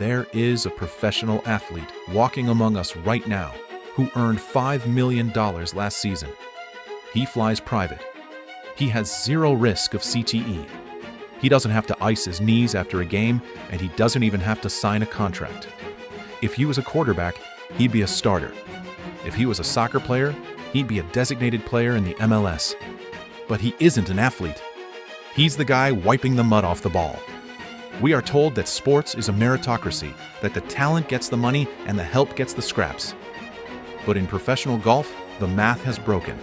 There is a professional athlete walking among us right now who earned $5 million last season. He flies private. He has zero risk of CTE. He doesn't have to ice his knees after a game, and he doesn't even have to sign a contract. If he was a quarterback, he'd be a starter. If he was a soccer player, he'd be a designated player in the MLS. But he isn't an athlete. He's the guy wiping the mud off the ball. We are told that sports is a meritocracy, that the talent gets the money and the help gets the scraps. But in professional golf, the math has broken.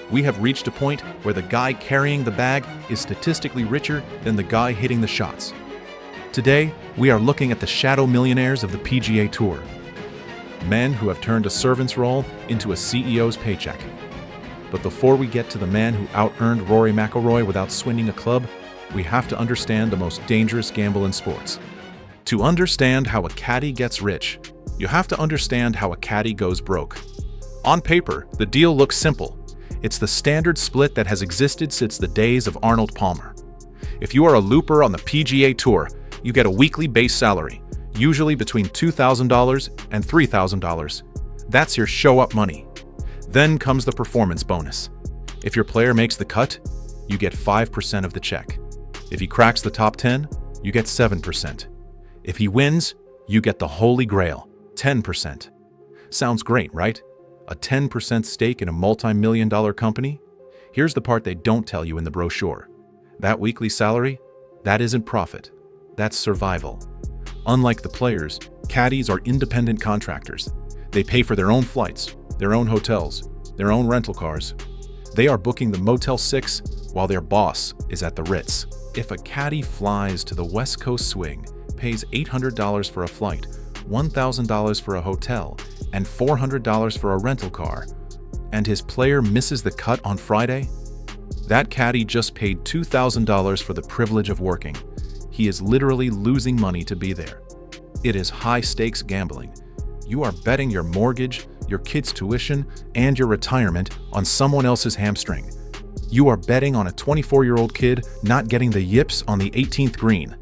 We have reached a point where the guy carrying the bag is statistically richer than the guy hitting the shots. Today, we are looking at the shadow millionaires of the PGA Tour. Men who have turned a servant's role into a CEO's paycheck. But before we get to the man who out-earned Rory McIlroy without swinging a club, we have to understand the most dangerous gamble in sports. To understand how a caddy gets rich, you have to understand how a caddy goes broke. On paper, the deal looks simple. It's the standard split that has existed since the days of Arnold Palmer. If you are a looper on the PGA Tour, you get a weekly base salary, usually between $2,000 and $3,000. That's your show-up money. Then comes the performance bonus. If your player makes the cut, you get 5% of the check. If he cracks the top 10, you get 7%. If he wins, you get the holy grail, 10%. Sounds great, right? A 10% stake in a multi-million-dollar company? Here's the part they don't tell you in the brochure. That weekly salary, that isn't profit. That's survival. Unlike the players, caddies are independent contractors. They pay for their own flights, their own hotels, their own rental cars. They are booking the Motel 6 while their boss is at the Ritz. If a caddy flies to the West Coast swing, pays $800 for a flight, $1,000 for a hotel, and $400 for a rental car, and his player misses the cut on Friday, that caddy just paid $2,000 for the privilege of working. He is literally losing money to be there. It is high-stakes gambling. You are betting your mortgage, your kid's tuition, and your retirement on someone else's hamstring. You are betting on a 24-year-old kid not getting the yips on the 18th green.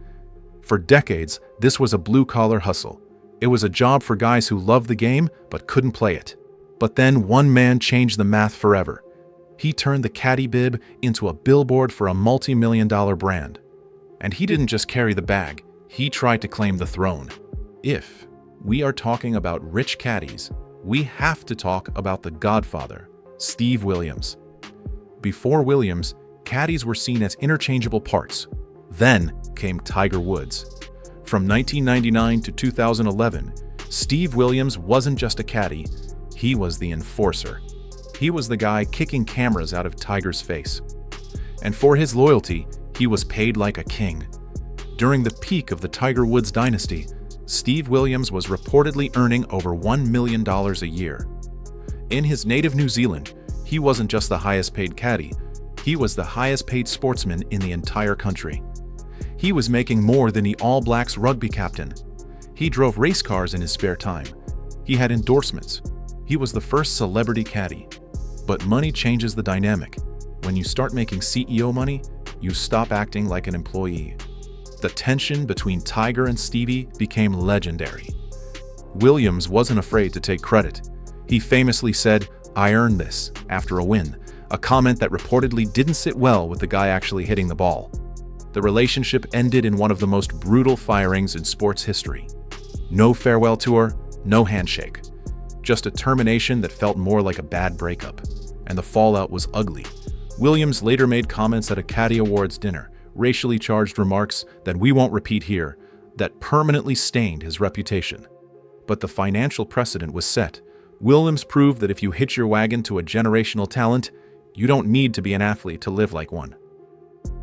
For decades, this was a blue-collar hustle. It was a job for guys who loved the game but couldn't play it. But then one man changed the math forever. He turned the caddy bib into a billboard for a multi-million-dollar brand. And he didn't just carry the bag, he tried to claim the throne. If we are talking about rich caddies, we have to talk about the godfather, Steve Williams. Before Williams, caddies were seen as interchangeable parts. Then came Tiger Woods. From 1999 to 2011, Steve Williams wasn't just a caddy, he was the enforcer. He was the guy kicking cameras out of Tiger's face. And for his loyalty, he was paid like a king. During the peak of the Tiger Woods dynasty, Steve Williams was reportedly earning over $1 million a year. In his native New Zealand, he wasn't just the highest paid caddy, he was the highest paid sportsman in the entire country. He was making more than the All Blacks rugby captain. He drove race cars in his spare time. He had endorsements. He was the first celebrity caddy. But money changes the dynamic. When you start making CEO money, you stop acting like an employee. The tension between Tiger and Stevie became legendary. Williams wasn't afraid to take credit. He famously said, "I earned this," after a win, a comment that reportedly didn't sit well with the guy actually hitting the ball. The relationship ended in one of the most brutal firings in sports history. No farewell tour, no handshake. Just a termination that felt more like a bad breakup. And the fallout was ugly. Williams later made comments at a Caddy Awards dinner, racially charged remarks that we won't repeat here, that permanently stained his reputation. But the financial precedent was set. Williams proved that if you hitch your wagon to a generational talent, you don't need to be an athlete to live like one.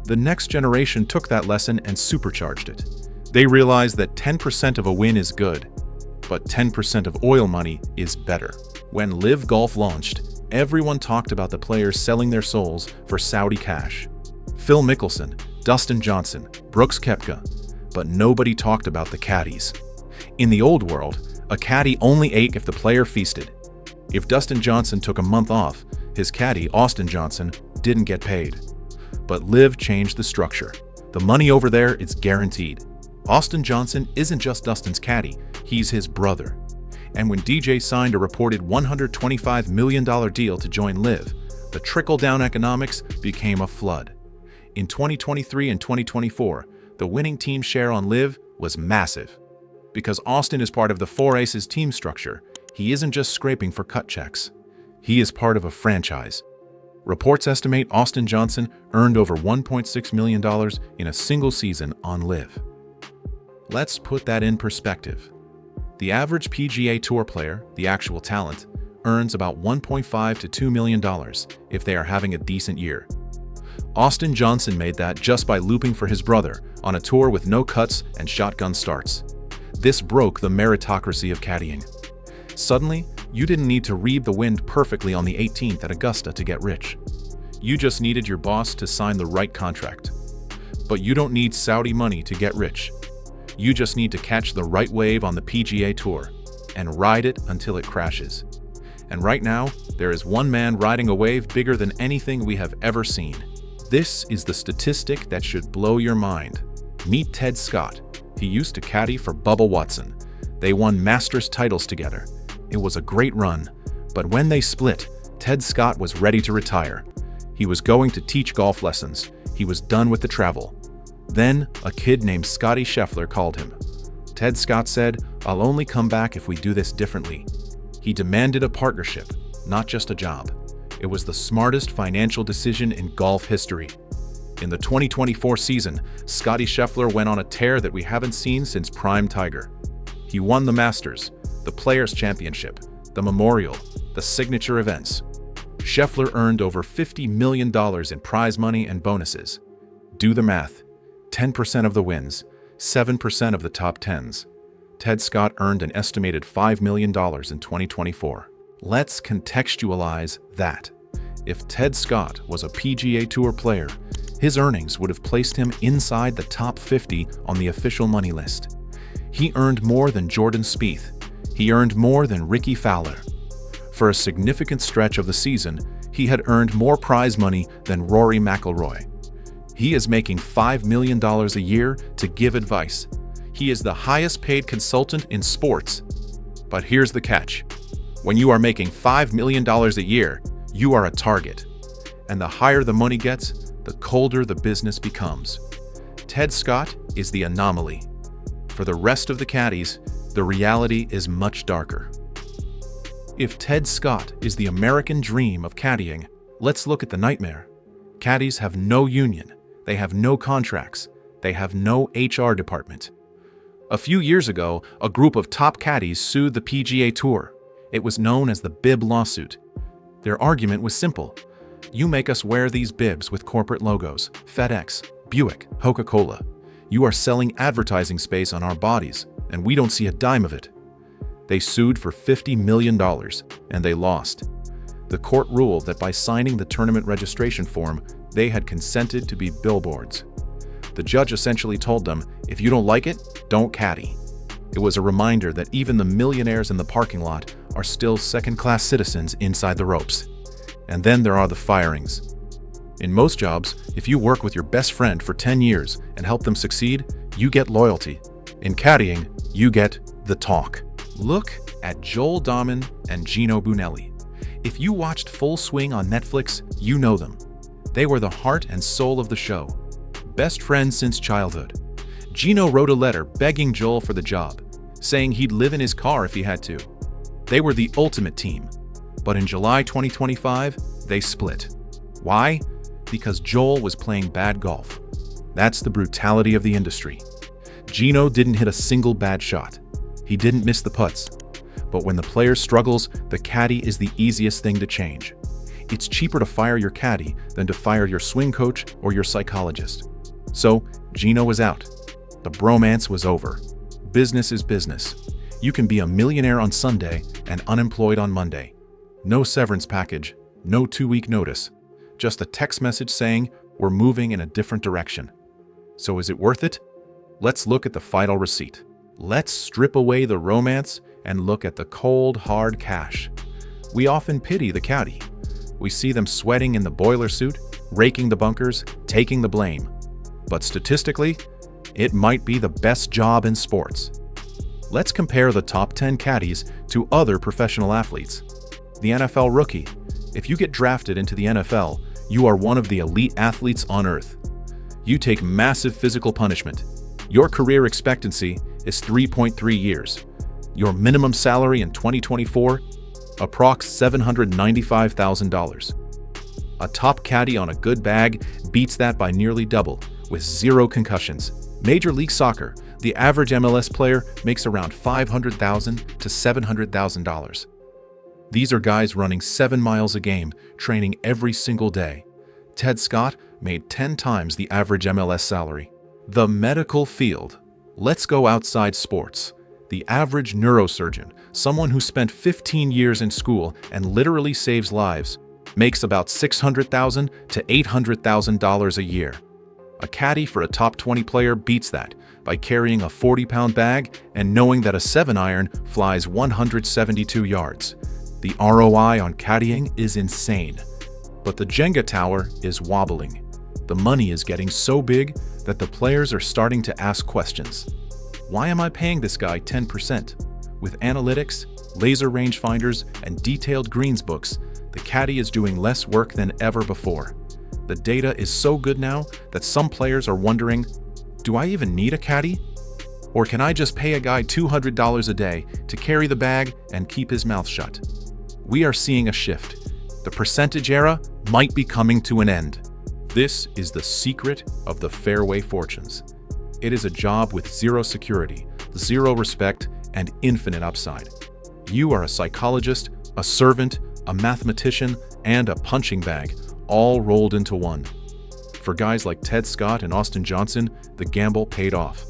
The next generation took that lesson and supercharged it. They realized that 10% of a win is good, but 10% of oil money is better. When LIV Golf launched, everyone talked about the players selling their souls for Saudi cash. Phil Mickelson, Dustin Johnson, Brooks Koepka, but nobody talked about the caddies. In the old world, a caddy only ate if the player feasted. If Dustin Johnson took a month off, his caddy, Austin Johnson, didn't get paid. But LIV changed the structure. The money over there is guaranteed. Austin Johnson isn't just Dustin's caddy, he's his brother. And when DJ signed a reported $125 million deal to join LIV, the trickle-down economics became a flood. In 2023 and 2024, the winning team share on LIV was massive. Because Austin is part of the Four Aces team structure, he isn't just scraping for cut checks. He is part of a franchise. Reports estimate Austin Johnson earned over $1.6 million in a single season on LIV. Let's put that in perspective. The average PGA Tour player, the actual talent, earns about $1.5 to $2 million if they are having a decent year. Austin Johnson made that just by looping for his brother on a tour with no cuts and shotgun starts. This broke the meritocracy of caddying. Suddenly, you didn't need to read the wind perfectly on the 18th at Augusta to get rich. You just needed your boss to sign the right contract. But you don't need Saudi money to get rich. You just need to catch the right wave on the PGA Tour and ride it until it crashes. And right now, there is one man riding a wave bigger than anything we have ever seen. This is the statistic that should blow your mind. Meet Ted Scott. He used to caddy for Bubba Watson. They won Masters titles together. It was a great run, but when they split, Ted Scott was ready to retire. He was going to teach golf lessons. He was done with the travel. Then, a kid named Scottie Scheffler called him. Ted Scott said, "I'll only come back if we do this differently." He demanded a partnership, not just a job. It was the smartest financial decision in golf history. In the 2024 season, Scottie Scheffler went on a tear that we haven't seen since Prime Tiger. He won the Masters, the Players' Championship, the Memorial, the signature events. Scheffler earned over $50 million in prize money and bonuses. Do the math. 10% of the wins, 7% of the top 10s. Ted Scott earned an estimated $5 million in 2024. Let's contextualize that. If Ted Scott was a PGA Tour player, his earnings would have placed him inside the top 50 on the official money list. He earned more than Jordan Spieth. He earned more than Ricky Fowler. For a significant stretch of the season, he had earned more prize money than Rory McIlroy. He is making $5 million a year to give advice. He is the highest paid consultant in sports. But here's the catch. When you are making $5 million a year, you are a target. And the higher the money gets, the colder the business becomes. Ted Scott is the anomaly. For the rest of the caddies, the reality is much darker. If Ted Scott is the American dream of caddying, let's look at the nightmare. Caddies have no union. They have no contracts. They have no HR department. A few years ago, a group of top caddies sued the PGA Tour. It was known as the bib lawsuit. Their argument was simple. You make us wear these bibs with corporate logos, FedEx, Buick, Coca-Cola. You are selling advertising space on our bodies, and we don't see a dime of it. They sued for $50 million, and they lost. The court ruled that by signing the tournament registration form, they had consented to be billboards. The judge essentially told them, if you don't like it, don't caddy. It was a reminder that even the millionaires in the parking lot are still second-class citizens inside the ropes. And then there are the firings. In most jobs, if you work with your best friend for 10 years and help them succeed, you get loyalty. In caddying, you get the talk. Look at Joel Dahman and Gino Brunelli. If you watched Full Swing on Netflix, you know them. They were the heart and soul of the show. Best friends since childhood. Gino wrote a letter begging Joel for the job, saying he'd live in his car if he had to. They were the ultimate team. But in July 2025, they split. Why? Because Joel was playing bad golf. That's the brutality of the industry. Gino didn't hit a single bad shot. He didn't miss the putts. But when the player struggles, the caddy is the easiest thing to change. It's cheaper to fire your caddy than to fire your swing coach or your psychologist. So, Gino was out. The bromance was over. Business is business. You can be a millionaire on Sunday and unemployed on Monday. No severance package, no 2-week notice. Just a text message saying, we're moving in a different direction. So is it worth it? Let's look at the final receipt. Let's strip away the romance and look at the cold, hard cash. We often pity the caddy. We see them sweating in the boiler suit, raking the bunkers, taking the blame. But statistically, it might be the best job in sports. Let's compare the top 10 caddies to other professional athletes. The NFL rookie. If you get drafted into the NFL, you are one of the elite athletes on earth. You take massive physical punishment. Your career expectancy is 3.3 years. Your minimum salary in 2024? Approx $795,000. A top caddy on a good bag beats that by nearly double, with 0 concussions. Major League Soccer. The average MLS player makes around $500,000 to $700,000. These are guys running 7 miles a game, training every single day. Ted Scott made 10 times the average MLS salary. The medical field. Let's go outside sports. The average neurosurgeon, someone who spent 15 years in school and literally saves lives, makes about $600,000 to $800,000 a year. A caddy for a top 20 player beats that by carrying a 40-pound bag and knowing that a 7-iron flies 172 yards. The ROI on caddying is insane. But the Jenga tower is wobbling. The money is getting so big that the players are starting to ask questions. Why am I paying this guy 10%? With analytics, laser rangefinders, and detailed greens books, the caddy is doing less work than ever before. The data is so good now that some players are wondering, do I even need a caddy? Or can I just pay a guy $200 a day to carry the bag and keep his mouth shut? We are seeing a shift. The percentage era might be coming to an end. This is the secret of the Fairway Fortunes. It is a job with 0 security, 0 respect, and infinite upside. You are a psychologist, a servant, a mathematician, and a punching bag, all rolled into one. For guys like Ted Scott and Austin Johnson, the gamble paid off.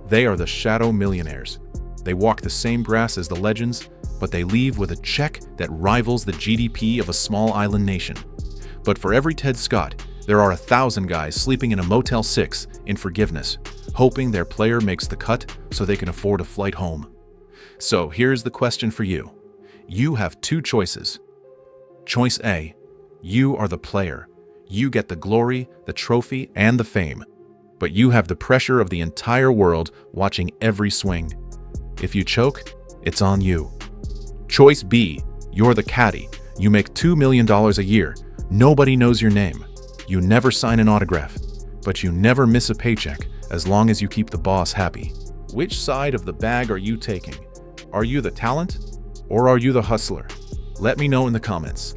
They are the shadow millionaires. They walk the same grass as the legends, but they leave with a check that rivals the GDP of a small island nation. But for every Ted Scott, there are 1,000 guys sleeping in a Motel 6 in forgiveness, hoping their player makes the cut so they can afford a flight home. So here's the question for you. You have 2 choices. Choice A, you are the player. You get the glory, the trophy, and the fame. But you have the pressure of the entire world watching every swing. If you choke, it's on you. Choice B, you're the caddy. You make $2 million a year. Nobody knows your name. You never sign an autograph, but you never miss a paycheck as long as you keep the boss happy. Which side of the bag are you taking? Are you the talent or are you the hustler? Let me know in the comments.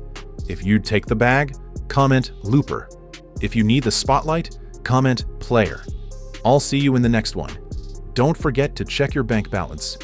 If you'd take the bag, comment looper. If you need the spotlight, comment player. I'll see you in the next one. Don't forget to check your bank balance.